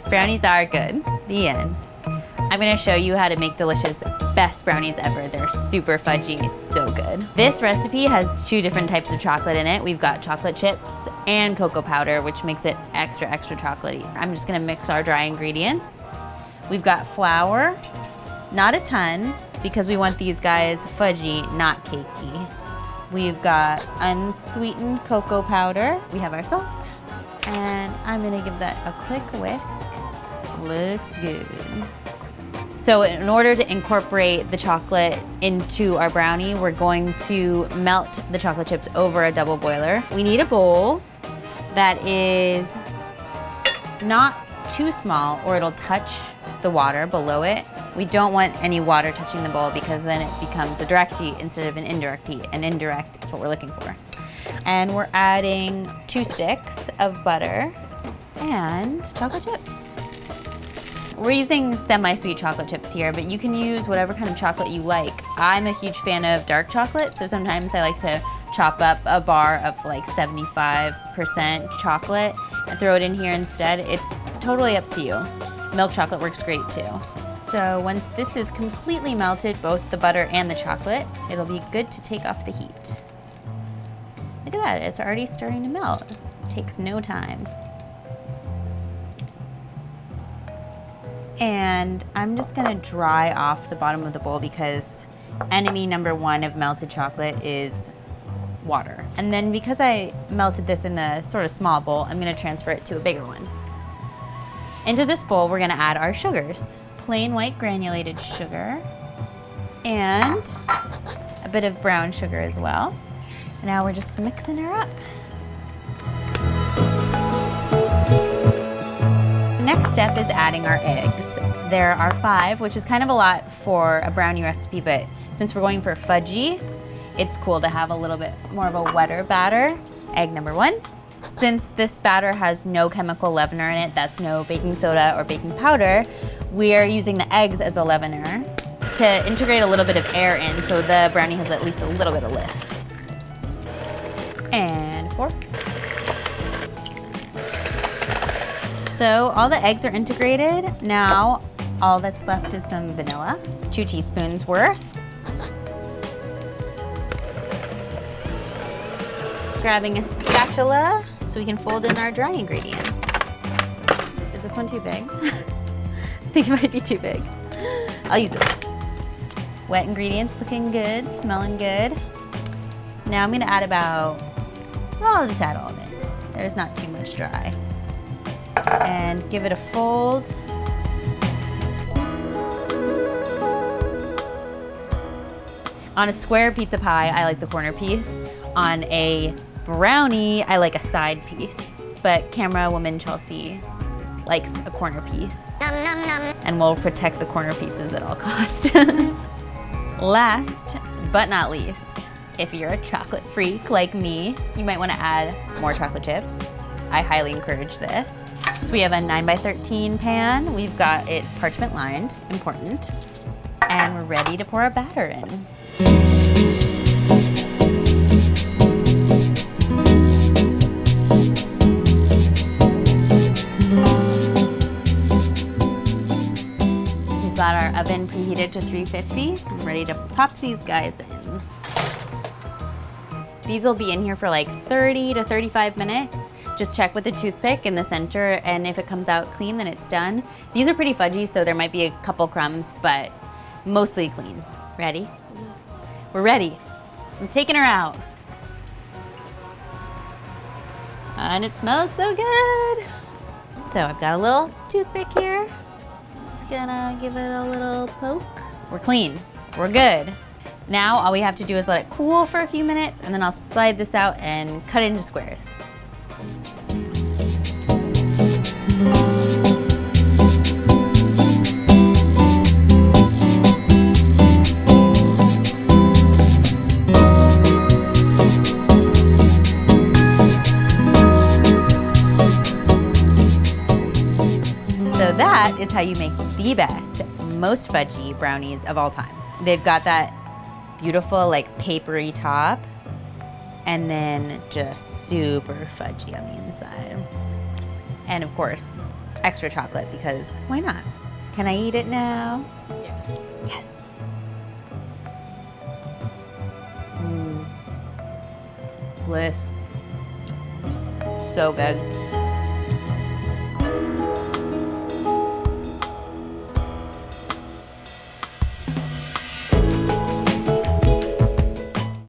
Brownies are good. The end. I'm gonna show you how to make Delish's best brownies ever. They're super fudgy, it's so good. This recipe has 2 different types of chocolate in it. We've got chocolate chips and cocoa powder, which makes it extra chocolatey. I'm just gonna mix our dry ingredients. We've got flour, not a ton, because we want these guys fudgy, not cakey. We've got unsweetened cocoa powder. We have our salt, and I'm gonna give that a quick whisk. Looks good. So in order to incorporate the chocolate into our brownie, we're going to melt the chocolate chips over a double boiler. We need a bowl that is not too small or it'll touch the water below it. We don't want any water touching the bowl because then it becomes a direct heat instead of an indirect heat. And indirect is what we're looking for. And we're adding 2 sticks of butter and chocolate chips. We're using semi-sweet chocolate chips here, but you can use whatever kind of chocolate you like. I'm a huge fan of dark chocolate, so sometimes I like to chop up a bar of like 75% chocolate and throw it in here instead. It's totally up to you. Milk chocolate works great too. So once this is completely melted, both the butter and the chocolate, it'll be good to take off the heat. Look at that, it's already starting to melt. It takes no time. And I'm just gonna dry off the bottom of the bowl because enemy number 1 of melted chocolate is water. And then because I melted this in a sort of small bowl, I'm gonna transfer it to a bigger one. Into this bowl, we're gonna add our sugars. Plain white granulated sugar and a bit of brown sugar as well. Now we're just mixing her up. Next step is adding our eggs. There are 5, which is kind of a lot for a brownie recipe, but since we're going for fudgy, it's cool to have a little bit more of a wetter batter. Egg number 1. Since this batter has no chemical leavener in it, that's no baking soda or baking powder, we are using the eggs as a leavener to integrate a little bit of air in so the brownie has at least a little bit of lift. And 4. So all the eggs are integrated. Now all that's left is some vanilla, 2 teaspoons worth. Grabbing a spatula so we can fold in our dry ingredients. Is this one too big? I think it might be too big. I'll use this one. Wet ingredients looking good, smelling good. Now I'm gonna add about, well, I'll just add all of it. There's not too much dry. And give it a fold. On a square pizza pie, I like the corner piece. On a brownie, I like a side piece. But camera woman Chelsea likes a corner piece. And we'll protect the corner pieces at all costs. Last but not least, if you're a chocolate freak like me, you might want to add more chocolate chips. I highly encourage this. So we have a 9x13 pan. We've got it parchment lined, important. And we're ready to pour our batter in. We've got our oven preheated to 350. I'm ready to pop these guys in. These will be in here for like 30 to 35 minutes. Just check with the toothpick in the center, and if it comes out clean, then it's done. These are pretty fudgy, so there might be a couple crumbs, but mostly clean. Ready? We're ready. I'm taking her out. And it smells so good. So I've got a little toothpick here. Just gonna give it a little poke. We're clean. We're good. Now all we have to do is let it cool for a few minutes, and then I'll slide this out and cut it into squares. So that is how you make the best, most fudgy brownies of all time. They've got that beautiful, like, papery top, and then just super fudgy on the inside. And of course, extra chocolate because why not? Can I eat it now? Yeah. Yes. Bliss. So good.